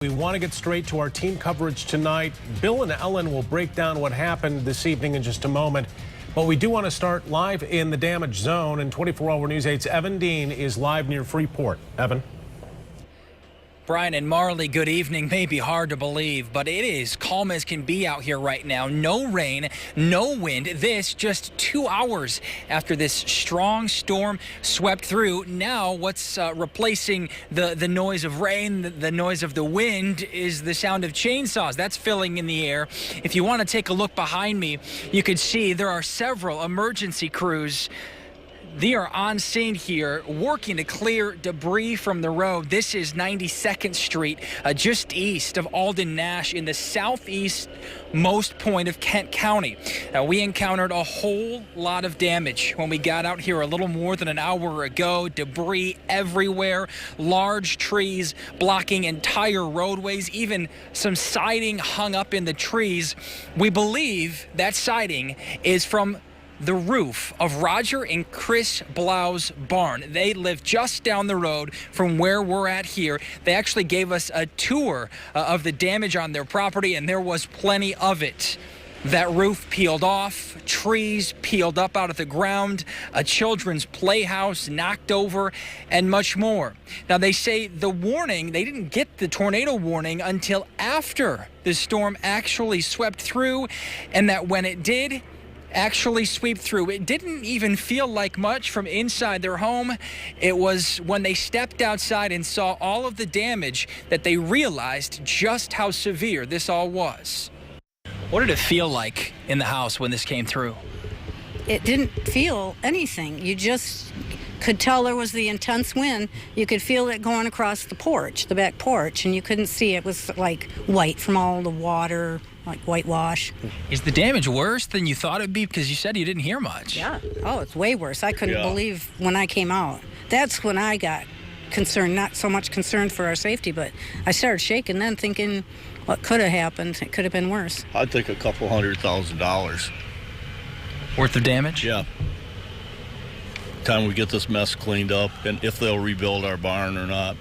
We want to get straight to our team coverage tonight. Bill and Ellen will break down what happened this evening in just a moment. But we do want to start live in the damage zone. And 24-hour News 8's Evan Dean is live near Freeport. Evan. Brian and Marley, good evening. May be hard to believe, but it is calm as can be out here right now. No rain, no wind. This just 2 hours after this strong storm swept through. Now what's replacing the noise of rain, the noise of the wind, is the sound of chainsaws. That's filling in the air. If you want to take a look behind me, you can see there are several emergency crews. They are on scene here working to clear debris from the road. This is 92nd Street, just east of Alden Nash in the southeast most point of Kent County. Now, we encountered a whole lot of damage when we got out here a little more than an hour ago. Debris everywhere, large trees blocking entire roadways, even some siding hung up in the trees. We believe that siding is from the roof of Roger and Chris Blau's barn. They live just down the road from where we're at here. They actually gave us a tour of the damage on their property, and there was plenty of it. That roof peeled off, trees peeled up out of the ground, a children's playhouse knocked over, and much more. Now, they say the warning, they didn't get the tornado warning until after the storm actually swept through, and that when it did actually sweep through, it didn't even feel like much from inside their home. It was when they stepped outside and saw all of the damage that they realized just how severe this all was. What did it feel like in the house when this came through? It didn't feel anything. You just could tell there was the intense wind. You could feel it going across the porch, the back porch, and you couldn't see. It was like white from all the water, like whitewash. Is the damage worse than you thought it'd be? Because you said you didn't hear much. Yeah. Oh, it's way worse. I couldn't believe when I came out. That's when I got concerned, not so much concerned for our safety, but I started shaking then, thinking what could have happened. It could have been worse. I'd think a couple $100,000 worth of damage. Yeah. Time we get this mess cleaned up, and if they'll rebuild our barn or not.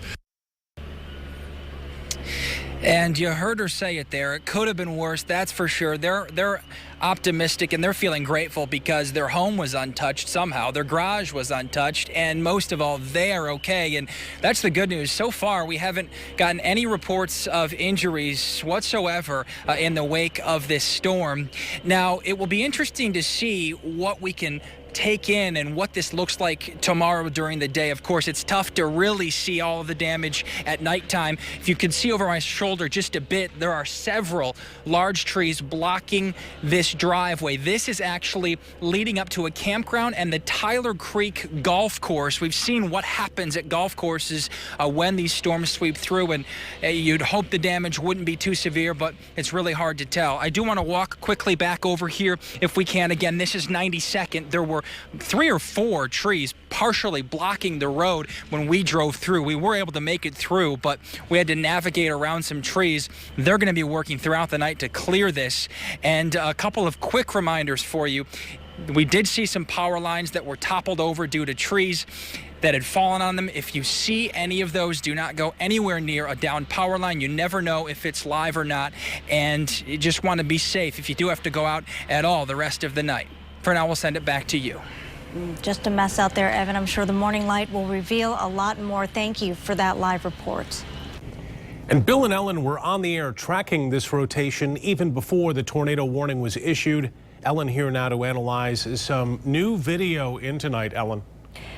And you heard her say it there. It could have been worse, that's for sure. They're optimistic, and they're feeling grateful because their home was untouched somehow. Their garage was untouched, and most of all, they are okay. And that's the good news. So far, we haven't gotten any reports of injuries whatsoever in the wake of this storm. Now, it will be interesting to see what we can take in and what this looks like tomorrow during the day. Of course, it's tough to really see all of the damage at nighttime. If you can see over my shoulder just a bit, there are several large trees blocking this driveway. This is actually leading up to a campground and the Tyler Creek golf course. We've seen what happens at golf courses when these storms sweep through, and you'd hope the damage wouldn't be too severe, but it's really hard to tell. I do want to walk quickly back over here if we can. Again, this is 92nd. There were 3 or 4 trees partially blocking the road when we drove through. We were able to make it through, but we had to navigate around some trees. They're going to be working throughout the night to clear this. And a couple of quick reminders for you. We did see some power lines that were toppled over due to trees that had fallen on them. If you see any of those, do not go anywhere near a down power line. You never know if it's live or not, and you just want to be safe if you do have to go out at all the rest of the night. For now, we'll send it back to you. Just a mess out there, Evan. I'm sure the morning light will reveal a lot more. Thank you for that live report. And Bill and Ellen were on the air tracking this rotation even before the tornado warning was issued. Ellen here now to analyze some new video in tonight. Ellen.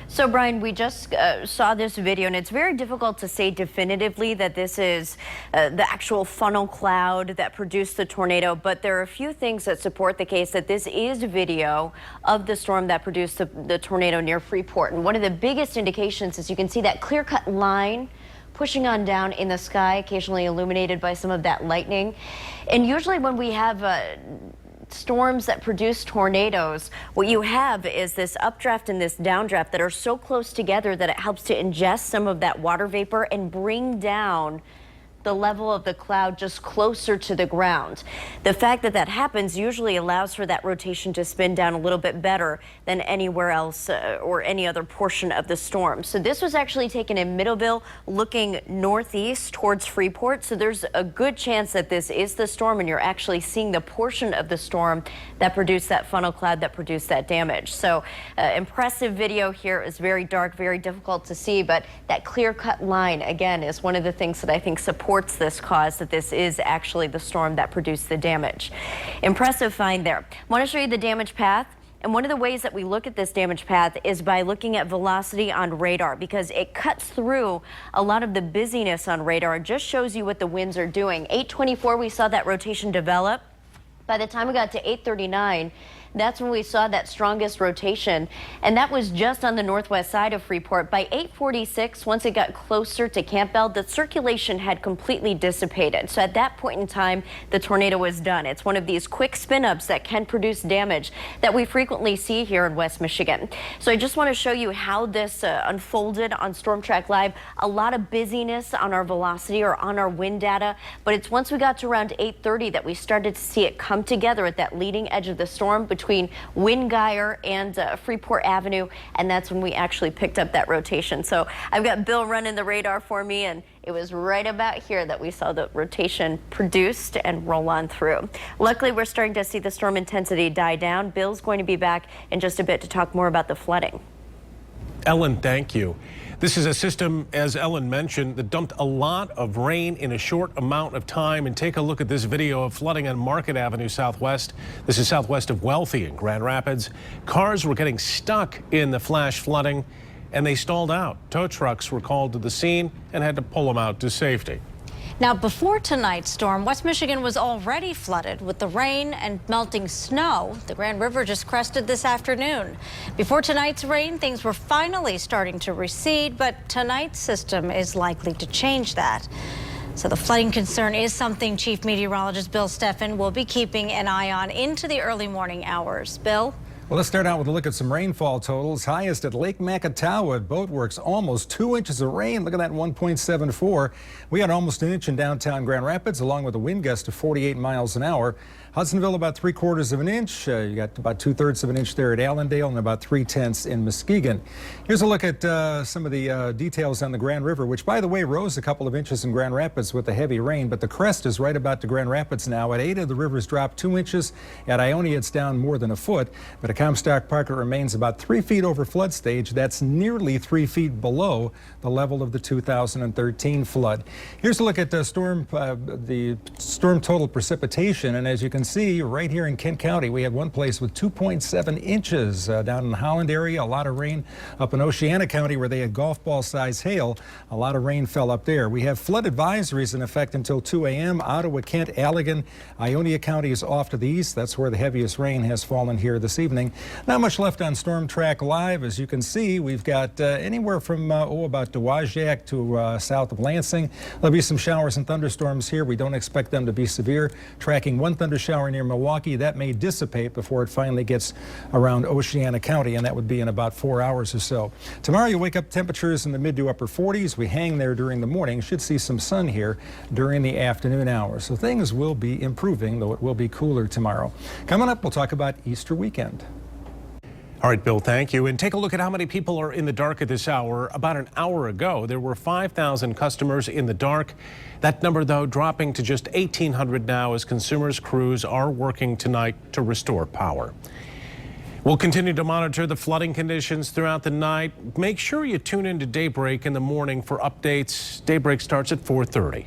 So, Brian, we just saw this video, and it's very difficult to say definitively that this is the actual funnel cloud that produced the tornado, but there are a few things that support the case that this is video of the storm that produced the tornado near Freeport. And one of the biggest indications is you can see that clear-cut line pushing on down in the sky, occasionally illuminated by some of that lightning. And usually when we have storms that produce tornadoes, what you have is this updraft and this downdraft that are so close together that it helps to ingest some of that water vapor and bring down the level of the cloud just closer to the ground. The fact that that happens usually allows for that rotation to spin down a little bit better than anywhere else or any other portion of the storm. So this was actually taken in Middleville, looking northeast towards Freeport. So there's a good chance that this is the storm, and you're actually seeing the portion of the storm that produced that funnel cloud that produced that damage. So impressive video here. Is very dark, very difficult to see, but that clear-cut line again is one of the things that I think supports this cause, that this is actually the storm that produced the damage. Impressive find there. I want to show you the damage path. And one of the ways that we look at this damage path is by looking at velocity on radar, because it cuts through a lot of the busyness on radar. It just shows you what the winds are doing. 8:24, we saw that rotation develop. By the time we got to 8:39, that's when we saw that strongest rotation, and that was just on the northwest side of Freeport. By 8:46, once it got closer to Campbell, the circulation had completely dissipated. So at that point in time, the tornado was done. It's one of these quick spin-ups that can produce damage that we frequently see here in West Michigan. So I just want to show you how this unfolded on Storm Track Live. A lot of busyness on our velocity or on our wind data, but it's once we got to around 8:30 that we started to see it come together at that leading edge of the storm between Wingire and Freeport Avenue, and that's when we actually picked up that rotation. So I've got Bill running the radar for me, and it was right about here that we saw the rotation produced and roll on through. Luckily, we're starting to see the storm intensity die down. Bill's going to be back in just a bit to talk more about the flooding. Ellen, thank you. This is a system, as Ellen mentioned, that dumped a lot of rain in a short amount of time. And take a look at this video of flooding on Market Avenue Southwest. This is southwest of Wealthy in Grand Rapids. Cars were getting stuck in the flash flooding, and they stalled out. Tow trucks were called to the scene and had to pull them out to safety. Now, before tonight's storm, West Michigan was already flooded with the rain and melting snow. The Grand River just crested this afternoon. Before tonight's rain, things were finally starting to recede, but tonight's system is likely to change that. So the flooding concern is something Chief Meteorologist Bill Steffen will be keeping an eye on into the early morning hours. Bill? Well, let's start out with a look at some rainfall totals. Highest at Lake Macatawa at Boatworks, almost 2 inches of rain. Look at that, 1.74. We had almost an inch in downtown Grand Rapids, along with a wind gust of 48 miles an hour. Hudsonville, about 3/4 of an inch. You got about 2/3 of an inch there at Allendale, and about 3/10 in Muskegon. Here's a look at some of the details on the Grand River, which, by the way, rose a couple of inches in Grand Rapids with the heavy rain, but the crest is right about to Grand Rapids now. At Ada, the river's dropped 2 inches. At Ionia, it's down more than a foot, but at Comstock Park, it remains about 3 feet over flood stage. That's nearly 3 feet below the level of the 2013 flood. Here's a look at the storm total precipitation, and as you can see right here in Kent County, we had one place with 2.7 inches down in the Holland area. A lot of rain up in Oceana County where they had golf ball size hail. A lot of rain fell up there. We have flood advisories in effect until 2 a.m. Ottawa, Kent, Allegan, Ionia County is off to the east. That's where the heaviest rain has fallen here this evening. Not much left on Storm Track Live. As you can see, we've got anywhere from about Dowagiac to south of Lansing. There'll be some showers and thunderstorms here. We don't expect them to be severe. Tracking one thunder shower near Milwaukee. That may dissipate before it finally gets around Oceana County, and that would be in about 4 hours or so. Tomorrow you wake up temperatures in the mid to upper 40s. We hang there during the morning. Should see some sun here during the afternoon hours. So things will be improving, though it will be cooler tomorrow. Coming up, we'll talk about Easter weekend. All right, Bill, thank you. And take a look at how many people are in the dark at this hour. About an hour ago, there were 5,000 customers in the dark. That number, though, dropping to just 1,800 now as consumers' crews are working tonight to restore power. We'll continue to monitor the flooding conditions throughout the night. Make sure you tune in to Daybreak in the morning for updates. Daybreak starts at 4:30.